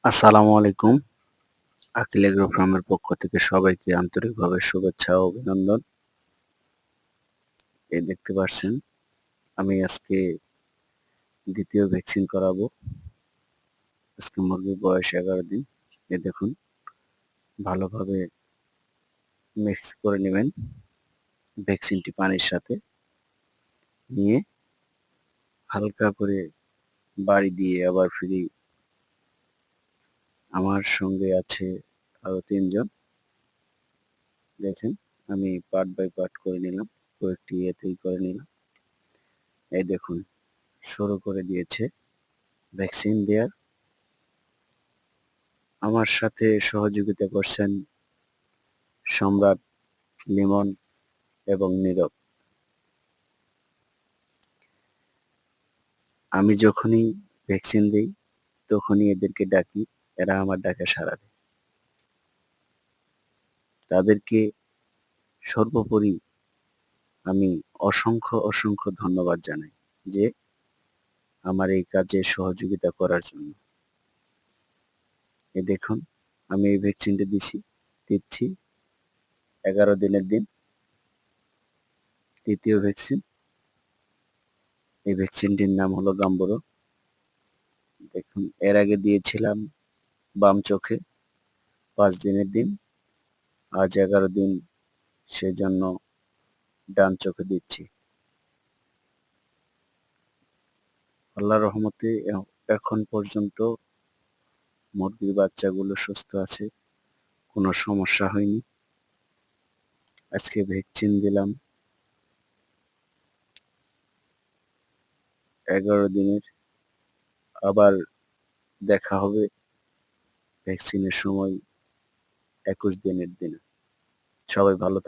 আসসালামু আলাইকুম। আকিল এগ্রো ফার্মের পক্ষ থেকে সবাইকে আন্তরিকভাবে শুভেচ্ছা ও অভিনন্দন। এই দেখতে পাচ্ছেন আমি আজকে ২য় ভ্যাকসিন করাবো। আজকে মুরগির বয়স ১১ দিন। দেখুন ভালোভাবে মিক্স করে নিবেন ভ্যাকসিনটি পানির সাথে। নিয়ে হালকা করে বাড়ি দিয়ে আবার ফিরি। আমার সঙ্গে আছে আরো ৩ জন। দেখেন আমি পার্ট বাই পার্ট করে নিলাম। কয়েকটি ইয়েতেই করে নিলাম। এই দেখুন শুরু করে দিয়েছে ভ্যাকসিন দেয়ার। আমার সাথে সহযোগিতা করছেন সম্রাট, লিমন এবং নীরব। আমি যখনই ভ্যাকসিন দেই তখনই এদেরকে ডাকি, এরা আমার ডাকে সাড়া দেয়। তাদেরকে সর্বোপরি আমি অসংখ্য ধন্যবাদ জানাই যে আমার এই কাজে সহযোগিতা করার জন্য। এই দেখুন আমি এই ভ্যাকসিনটা দিচ্ছি ১১ দিনের দিন, ৩য় ভ্যাকসিন। এই ভ্যাকসিনটির নাম হলো গাম্বুরো। দেখুন এর আগে দিয়েছিলাম বাম চোখে ৫ দিনের দিন, আজ ১১ দিন সেজন্য ডান চোখে দিচ্ছি। আল্লাহর রহমতে এখন পর্যন্ত মুরগির বাচ্চাগুলো সুস্থ আছে, কোনো সমস্যা হয়নি। আজকে ভ্যাকসিন দিলাম ১১ দিনের। আবার দেখা হবে ভ্যাকসিনের সময় ২১ দিনের দিনে। সবাই ভালো